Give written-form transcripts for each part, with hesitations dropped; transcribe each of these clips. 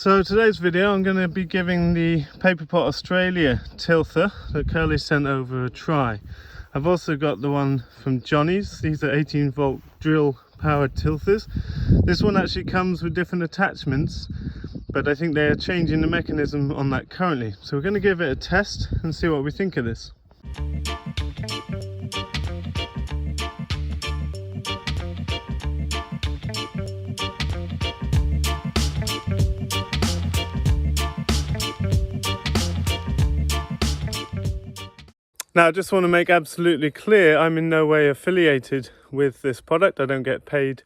So today's video I'm going to be giving the Paperpot Australia tilther that Curly sent over a try. I've also got the one from Johnny's. These are 18-volt drill powered tilthers. This one actually comes with different attachments, but I think they're changing the mechanism on that currently. So we're going to give it a test and see what we think of this. Now I just want to make absolutely clear I'm in no way affiliated with this product. I don't get paid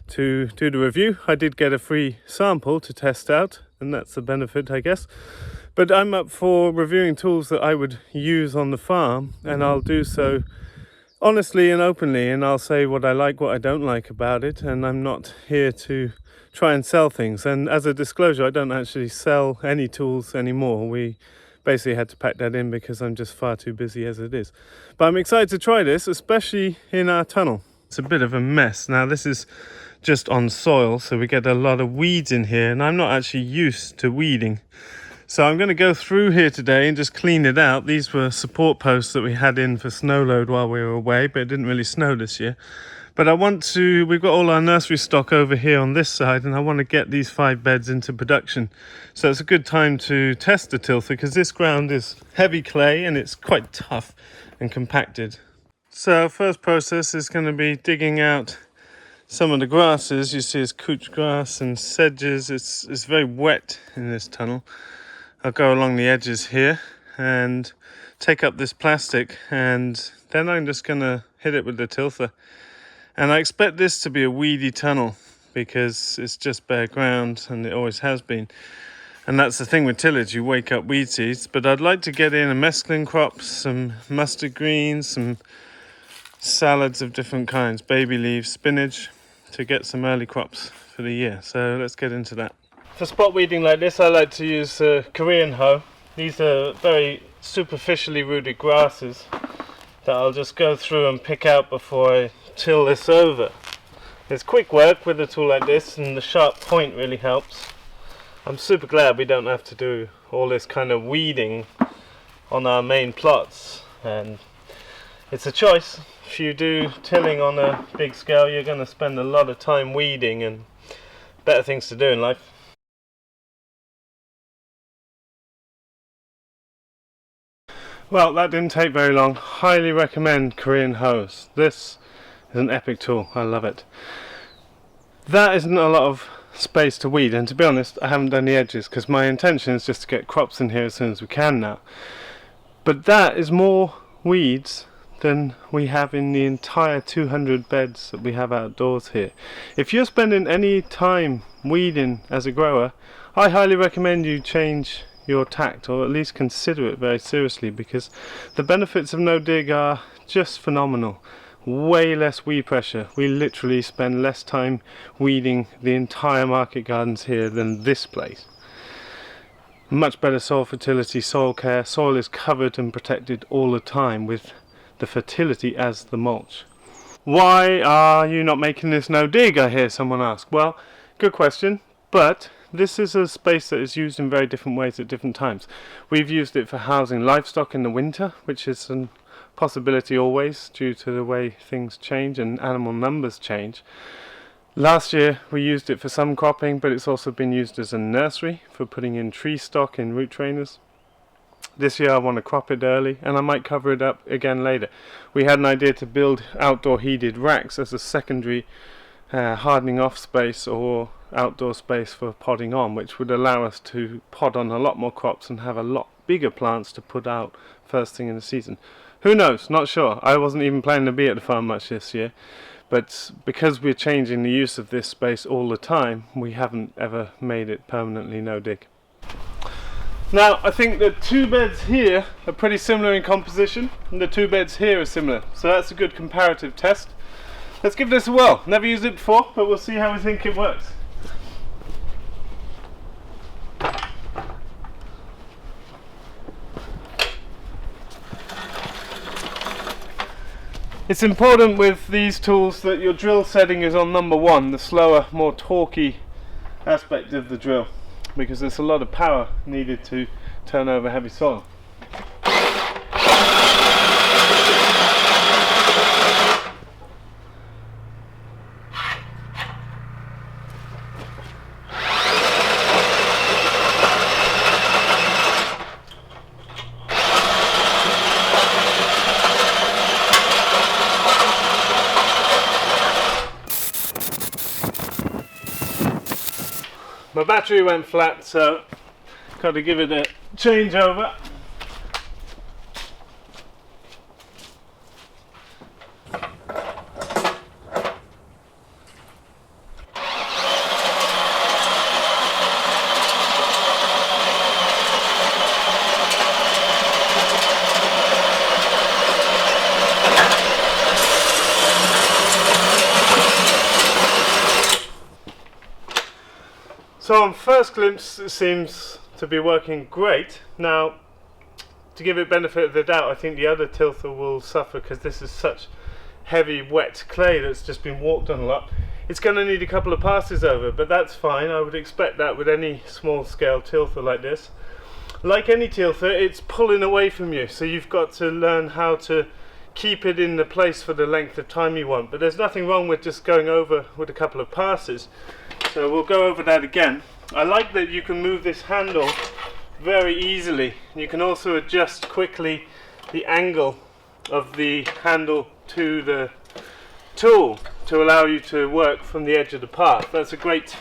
to do the review. I did get a free sample to test out, and that's the benefit, I guess. But I'm up for reviewing tools that I would use on the farm, and I'll do so honestly and openly, and I'll say what I like, what I don't like about it, and I'm not here to try and sell things. And as a disclosure, I don't actually sell any tools anymore. We basically had to pack that in because I'm just far too busy as it is. But I'm excited to try this, especially in our tunnel. It's a bit of a mess. Now this is just on soil, so we get a lot of weeds in here, and I'm not actually used to weeding. So I'm going to go through here today and just clean it out. These were support posts that we had in for snow load while we were away, but it didn't really snow this year. But we've got all our nursery stock over here on this side, and I want to get these 5 beds into production. So it's a good time to test the tilther because this ground is heavy clay and it's quite tough and compacted. So first process is going to be digging out some of the grasses. You see it's couch grass and sedges. It's very wet in this tunnel. I'll go along the edges here and take up this plastic, and then I'm just going to hit it with the tilther. And I expect this to be a weedy tunnel because it's just bare ground, and it always has been. And that's the thing with tillage, you wake up weed seeds. But I'd like to get in a mesclun crop, some mustard greens, some salads of different kinds, baby leaves, spinach, to get some early crops for the year. So let's get into that. For spot weeding like this, I like to use a Korean hoe. These are very superficially rooted grasses that I'll just go through and pick out before I till this over. It's quick work with a tool like this, and the sharp point really helps. I'm super glad we don't have to do all this kind of weeding on our main plots, and it's a choice. If you do tilling on a big scale, you're going to spend a lot of time weeding, and better things to do in life. Well, that didn't take very long. Highly recommend Korean hoes. This is an epic tool. I love it. That isn't a lot of space to weed, and to be honest, I haven't done the edges because my intention is just to get crops in here as soon as we can now. But that is more weeds than we have in the entire 200 beds that we have outdoors here. If you're spending any time weeding as a grower, I highly recommend you change your tact, or at least consider it very seriously, because the benefits of no dig are just phenomenal. Way less weed pressure. We literally spend less time weeding the entire market gardens here than this place. Much better soil fertility, soil care. Soil is covered and protected all the time with the fertility as the mulch. Why are you not making this no dig, I hear someone ask? Well, good question, but this is a space that is used in very different ways at different times. We've used it for housing livestock in the winter, which is a possibility always due to the way things change and animal numbers change. Last year we used it for some cropping, but it's also been used as a nursery for putting in tree stock in root trainers. This year I want to crop it early, and I might cover it up again later. We had an idea to build outdoor heated racks as a secondary hardening off space or outdoor space for podding on, which would allow us to pod on a lot more crops and have a lot bigger plants to put out first thing in the season. Who knows? Not sure. I wasn't even planning to be at the farm much this year, but because we're changing the use of this space all the time, we haven't ever made it permanently no dig. Now I think the 2 beds here are pretty similar in composition, and the 2 beds here are similar, so that's a good comparative test. Let's give this a whirl. Never used it before, but we'll see how we think it works. It's important with these tools that your drill setting is on number 1, the slower, more torquey aspect of the drill. because there's a lot of power needed to turn over heavy soil. My battery went flat, so got to give it a changeover. So on first glimpse it seems to be working great. Now, to give it benefit of the doubt, I think the other tilther will suffer because this is such heavy wet clay that's just been walked on a lot. It's going to need a couple of passes over, but that's fine. I would expect that with any small scale tilther like this. Like any tilther, it's pulling away from you, so you've got to learn how to keep it in the place for the length of time you want. But there's nothing wrong with just going over with a couple of passes. So we'll go over that again. I like that you can move this handle very easily. You can also adjust quickly the angle of the handle to the tool to allow you to work from the edge of the path. That's a great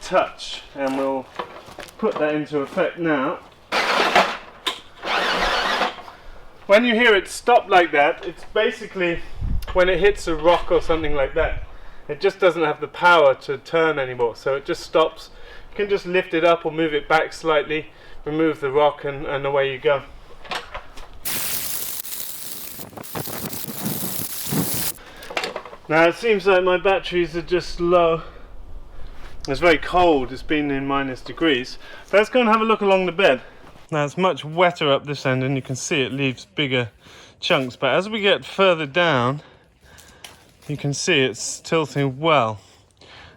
touch, and we'll put that into effect now. When you hear it stop like that, it's basically when it hits a rock or something like that. It just doesn't have the power to turn anymore, so it just stops. You can just lift it up or move it back slightly, remove the rock, and away you go. Now it seems like my batteries are just low. It's very cold, it's been in -degrees. So let's go and have a look along the bed. Now it's much wetter up this end, and you can see it leaves bigger chunks, but as we get further down you can see it's tilting well.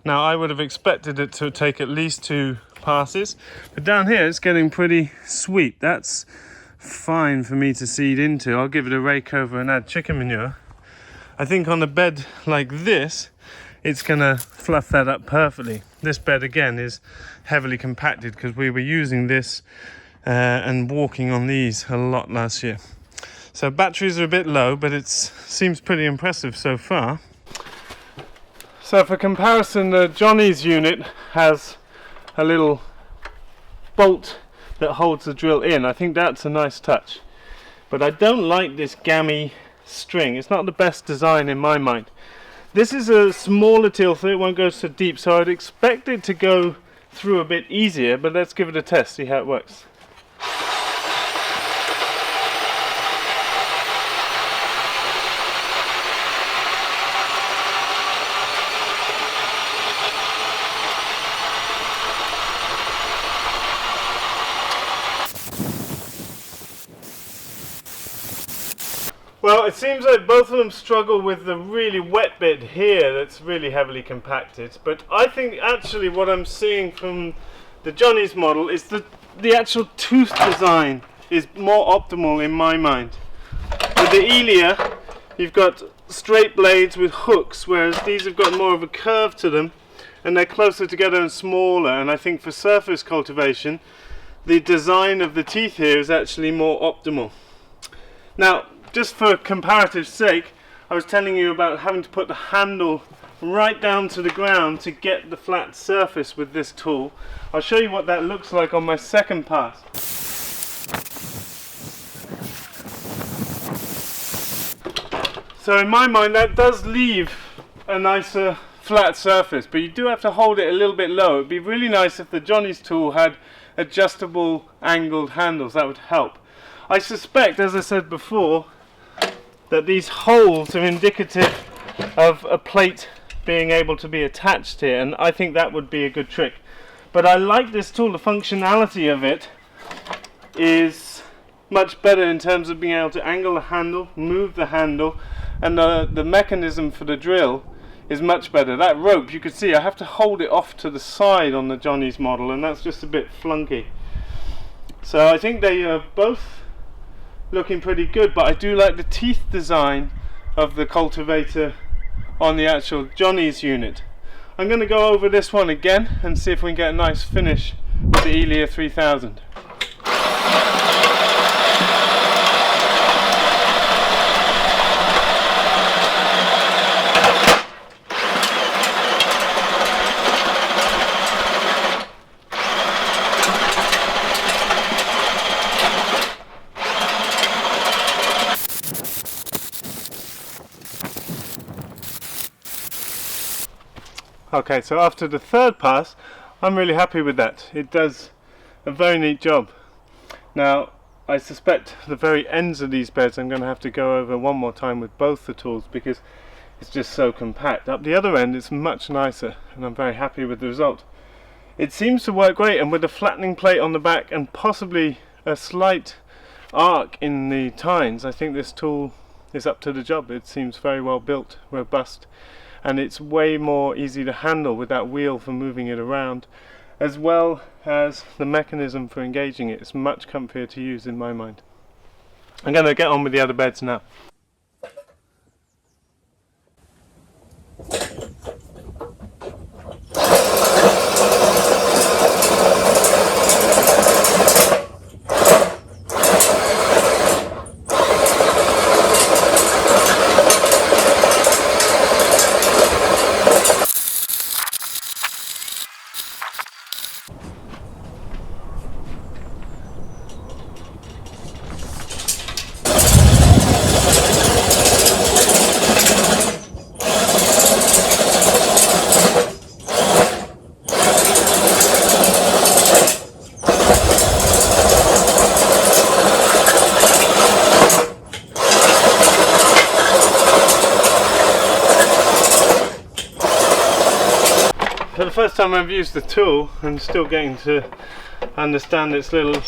Now I would have expected it to take at least 2 passes, but down here it's getting pretty sweet. That's fine for me to seed into. I'll give it a rake over and add chicken manure. I think on a bed like this it's gonna fluff that up perfectly. This bed again is heavily compacted because we were using this and walking on these a lot last year. So batteries are a bit low, but it seems pretty impressive so far. So for comparison, the Johnny's unit has a little bolt that holds the drill in. I think that's a nice touch. But I don't like this gammy string. It's not the best design in my mind. This is a smaller tilther, it won't go so deep, so I'd expect it to go through a bit easier, but let's give it a test, see how it works. Well, it seems like both of them struggle with the really wet bit here that's really heavily compacted, but I think actually what I'm seeing from the Johnny's model is that the actual tooth design is more optimal in my mind. With the Ellia, you've got straight blades with hooks, whereas these have got more of a curve to them, and they're closer together and smaller, and I think for surface cultivation, the design of the teeth here is actually more optimal. Now, just for comparative sake, I was telling you about having to put the handle right down to the ground to get the flat surface with this tool. I'll show you what that looks like on my second pass. So in my mind that does leave a nicer flat surface, but you do have to hold it a little bit low. It'd be really nice if the Johnny's tool had adjustable angled handles, that would help. I suspect, as I said before, that these holes are indicative of a plate being able to be attached here, and I think that would be a good trick. But I like this tool. The functionality of it is much better in terms of being able to angle the handle, move the handle, and the mechanism for the drill is much better. That rope, you can see I have to hold it off to the side on the Johnny's model, and that's just a bit flunky. So I think they are both looking pretty good, but I do like the teeth design of the cultivator on the actual Johnny's unit. I'm going to go over this one again and see if we can get a nice finish with the Ellia 3000. Okay, so after the third pass, I'm really happy with that. It does a very neat job. Now, I suspect the very ends of these beds I'm going to have to go over one more time with both the tools because it's just so compact. Up the other end it's much nicer, and I'm very happy with the result. It seems to work great, and with a flattening plate on the back and possibly a slight arc in the tines, I think this tool is up to the job. It seems very well built, robust, and it's way more easy to handle with that wheel for moving it around, as well as the mechanism for engaging it. It's much comfier to use in my mind. I'm going to get on with the other beds now. For the first time I've used the tool and still getting to understand its little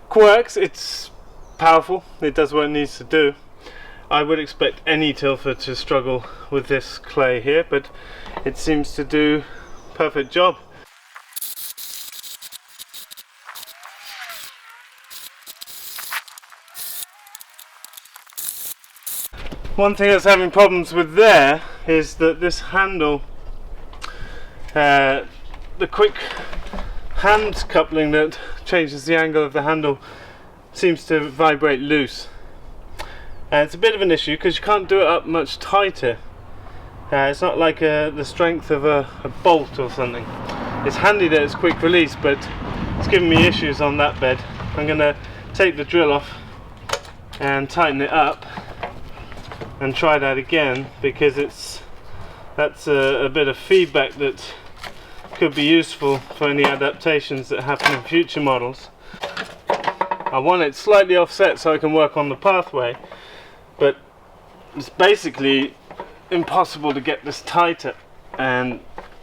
quirks. It's powerful, it does what it needs to do. I would expect any tilther to struggle with this clay here, but it seems to do a perfect job. One thing that's having problems with there is that this handle, the quick hand coupling that changes the angle of the handle, seems to vibrate loose, and it's a bit of an issue because you can't do it up much tighter. It's not like the strength of a bolt or something. It's handy that it's quick release, but it's giving me issues on that bed. I'm going to take the drill off and tighten it up and try that again, because that's a bit of feedback that could be useful for any adaptations that happen in future models. I want it slightly offset so I can work on the pathway, but it's basically impossible to get this tighter, and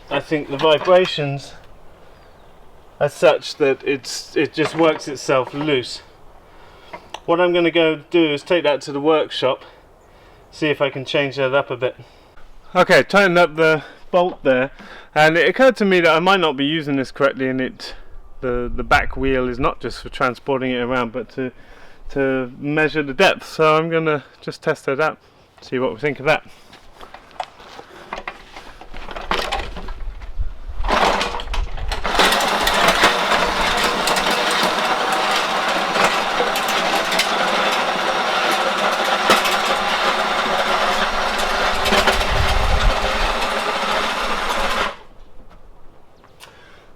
I think the vibrations are such that it just works itself loose. What I'm going to go do is take that to the workshop, see if I can change that up a bit. Okay, tightened up the bolt there, and it occurred to me that I might not be using this correctly, and the back wheel is not just for transporting it around, but to measure the depth. So I'm going to just test that out, see what we think of that.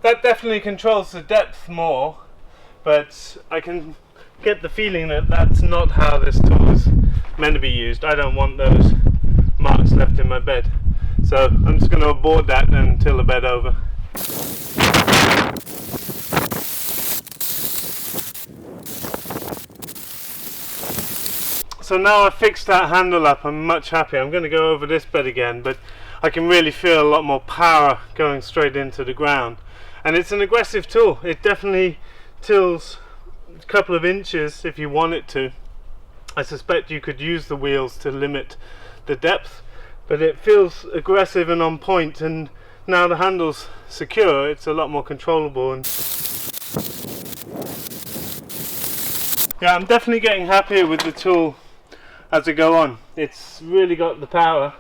That definitely controls the depth more, but I can get the feeling that that's not how this tool is meant to be used. I don't want those marks left in my bed, so I'm just going to abort that and till the bed over. So now I've fixed that handle up, I'm much happier. I'm going to go over this bed again, but I can really feel a lot more power going straight into the ground. And it's an aggressive tool. It definitely tills a couple of inches if you want it to. I suspect you could use the wheels to limit the depth, but it feels aggressive and on point, and now the handle's secure, it's a lot more controllable. And yeah, I'm definitely getting happier with the tool as I go on. It's really got the power,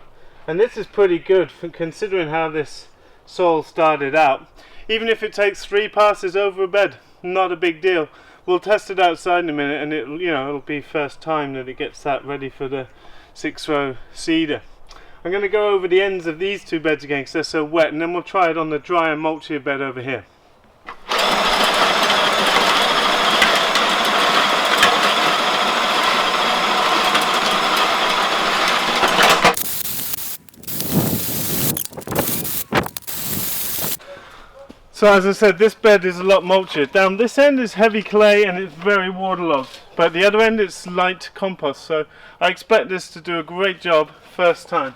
and this is pretty good for considering how this soil started out. Even if it takes 3 passes over a bed, not a big deal. We'll test it outside in a minute, and it'll be first time that it gets that ready for the 6-row seeder. I'm going to go over the ends of these 2 beds again because they're so wet, and then we'll try it on the drier, mulchier bed over here. So as I said, this bed is a lot mulchier. Down this end is heavy clay and it's very waterlogged, but the other end is light compost, so I expect this to do a great job first time.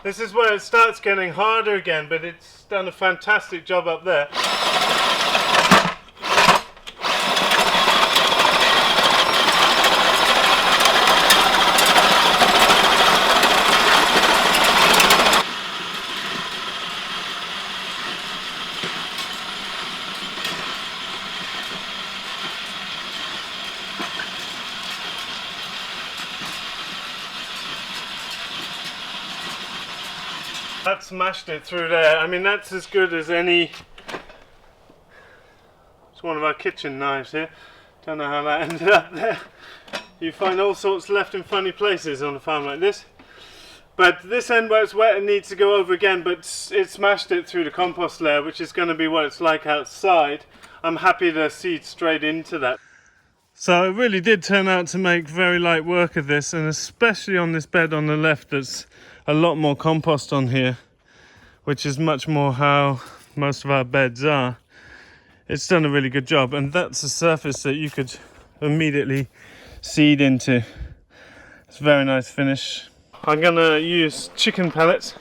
This is where it starts getting harder again, but it's done a fantastic job up there. That smashed it through there. I mean, that's as good as any. It's one of our kitchen knives here. Don't know how that ended up there. You find all sorts left in funny places on a farm like this. But this end where it's wet, it needs to go over again, but it smashed it through the compost layer, which is going to be what it's like outside. I'm happy to seed straight into that. So it really did turn out to make very light work of this, and especially on this bed on the left, there's a lot more compost on here, which is much more how most of our beds are. It's done a really good job, and that's a surface that you could immediately seed into. It's a very nice finish. I'm gonna use chicken pellets.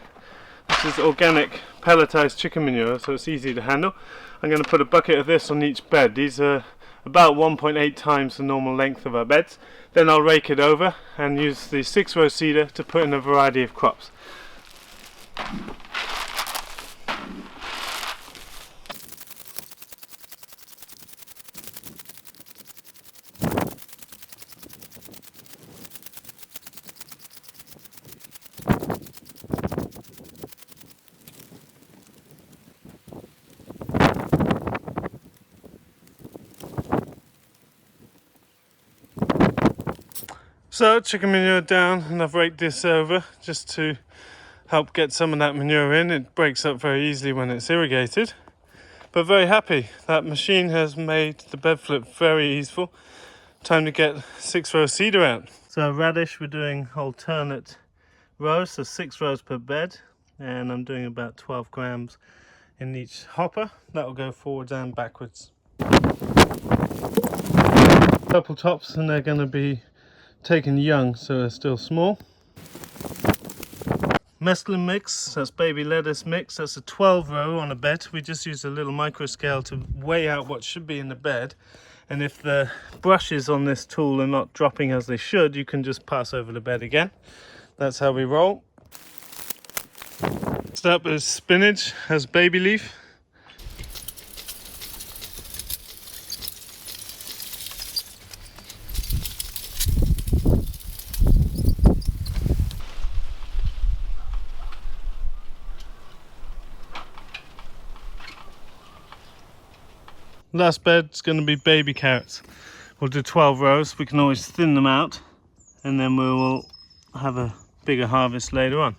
This is organic pelletized chicken manure, so it's easy to handle. I'm gonna put a bucket of this on each bed. These are about 1.8 times the normal length of our beds. Then I'll rake it over and use the 6-row seeder to put in a variety of crops. So chicken manure down, and I've raked this over just to help get some of that manure in. It breaks up very easily when it's irrigated, but very happy. That machine has made the bed flip very easeful. Time to get 6-row seeder out. So radish, we're doing alternate rows, so 6 rows per bed, and I'm doing about 12 grams in each hopper. That will go forwards and backwards. Couple tops, and they're going to be taken young, so they're still small. Mesclun mix, that's baby lettuce mix. That's a 12-row on a bed. We just use a little micro scale to weigh out what should be in the bed, and if the brushes on this tool are not dropping as they should, you can just pass over the bed again. That's how we roll. Next up is spinach, has baby leaf. Last bed's going to be baby carrots. We'll do 12 rows. We can always thin them out, and then we will have a bigger harvest later on.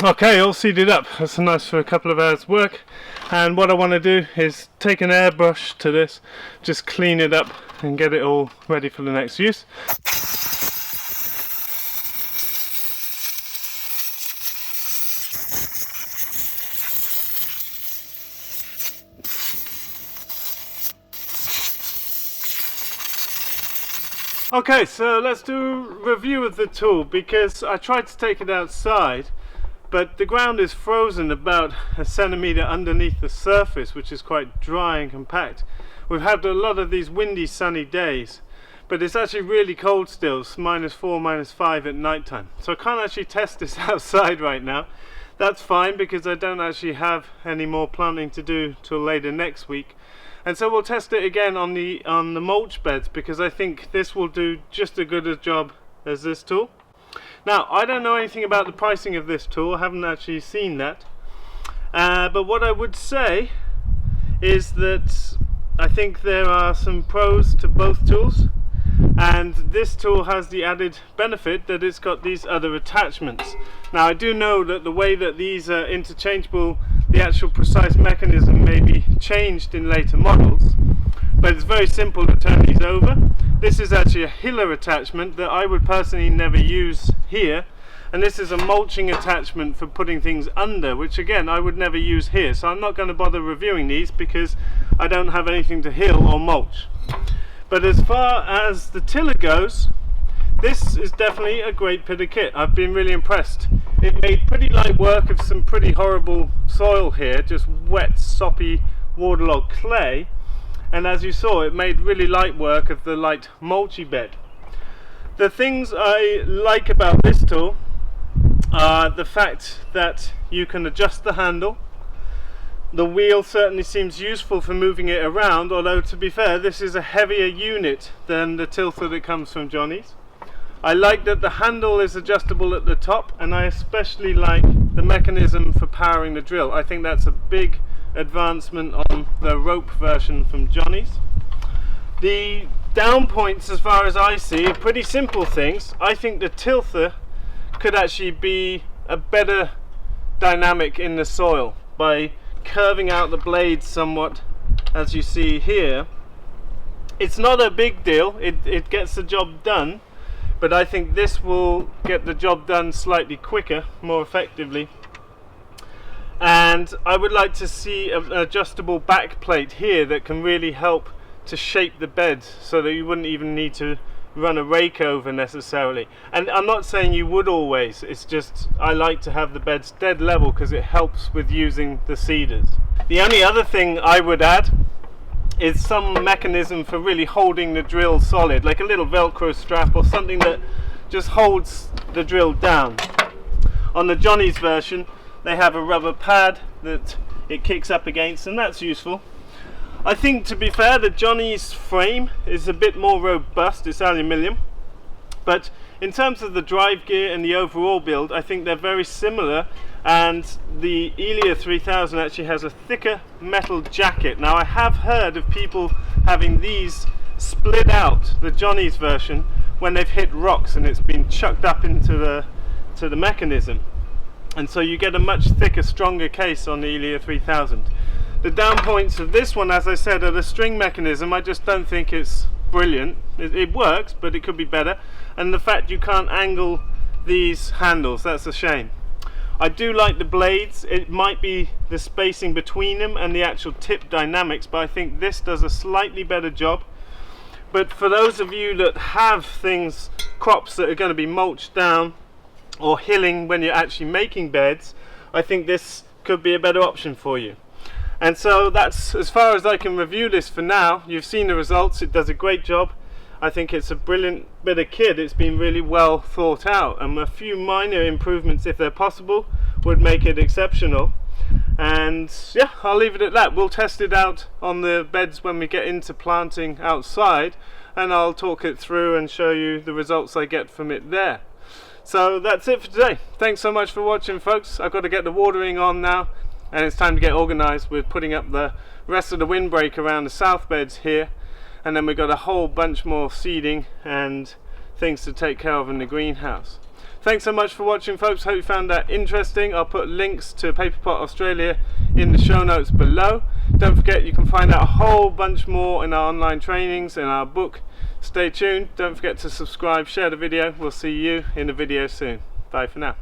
Okay, all seeded up. That's nice for a couple of hours work. And what I want to do is take an airbrush to this, just clean it up and get it all ready for the next use. Okay, so let's do a review of the tool, because I tried to take it outside, but the ground is frozen about a centimetre underneath the surface, which is quite dry and compact. We've had a lot of these windy, sunny days, but it's actually really cold still, it's -4, -5 at night time. So I can't actually test this outside right now. That's fine, because I don't actually have any more planting to do till later next week. And so we'll test it again on the mulch beds, because I think this will do just as good a job as this tool. Now, I don't know anything about the pricing of this tool, I haven't actually seen that. But what I would say is that I think there are some pros to both tools, and this tool has the added benefit that it's got these other attachments. Now, I do know that the way that these are interchangeable, the actual precise mechanism may be changed in later models, but it's very simple to turn these over. This is actually a hiller attachment that I would personally never use here, and this is a mulching attachment for putting things under, which again I would never use here, so I'm not going to bother reviewing these because I don't have anything to hill or mulch. But as far as the tiller goes, this is definitely a great bit of kit. I've been really impressed. It made pretty light work of some pretty horrible soil here, just wet, soppy, waterlogged clay. And as you saw, it made really light work of the light mulchy bed. The things I like about this tool are the fact that you can adjust the handle. The wheel certainly seems useful for moving it around, although to be fair, this is a heavier unit than the tilther that comes from Johnny's. I like that the handle is adjustable at the top, and I especially like the mechanism for powering the drill. I think that's a big advancement on the rope version from Johnny's. The down points, as far as I see, are pretty simple things. I think the tilther could actually be a better dynamic in the soil by curving out the blades somewhat, as you see here. It's not a big deal, it gets the job done, but I think this will get the job done slightly quicker, more effectively. And I would like to see an adjustable back plate here that can really help to shape the bed so that you wouldn't even need to run a rake over necessarily. And I'm not saying you would always, it's just I like to have the beds dead level because it helps with using the seeders. The only other thing I would add is some mechanism for really holding the drill solid, like a little Velcro strap or something that just holds the drill down. On the Johnny's version, they have a rubber pad that it kicks up against, and that's useful. I think, to be fair, the Johnny's frame is a bit more robust, it's aluminium, but in terms of the drive gear and the overall build, I think they're very similar, and the Ellia 3000 actually has a thicker metal jacket. Now, I have heard of people having these split out, the Johnny's version, when they've hit rocks and it's been chucked up into the mechanism, and so you get a much thicker, stronger case on the Ellia 3000. The down points of this one, as I said, are the string mechanism. I just don't think it's brilliant. It works, but it could be better. And the fact you can't angle these handles, that's a shame. I do like the blades. It might be the spacing between them and the actual tip dynamics, but I think this does a slightly better job. But for those of you that have crops that are going to be mulched down or hilling when you're actually making beds, I think this could be a better option for you. And so that's as far as I can review this for now. You've seen the results, it does a great job. I think it's a brilliant bit of kit. It's been really well thought out, and a few minor improvements, if they're possible, would make it exceptional. And yeah, I'll leave it at that. We'll test it out on the beds when we get into planting outside, and I'll talk it through and show you the results I get from it there. So that's it for today. Thanks so much for watching, folks. I've got to get the watering on now, and it's time to get organised with putting up the rest of the windbreak around the south beds here, and then we've got a whole bunch more seeding and things to take care of in the greenhouse. Thanks so much for watching, folks. Hope you found that interesting. I'll put links to Paperpot Australia in the show notes below. Don't forget, you can find out a whole bunch more in our online trainings and our book. Stay tuned. Don't forget to subscribe, share the video. We'll see you in the video soon. Bye for now.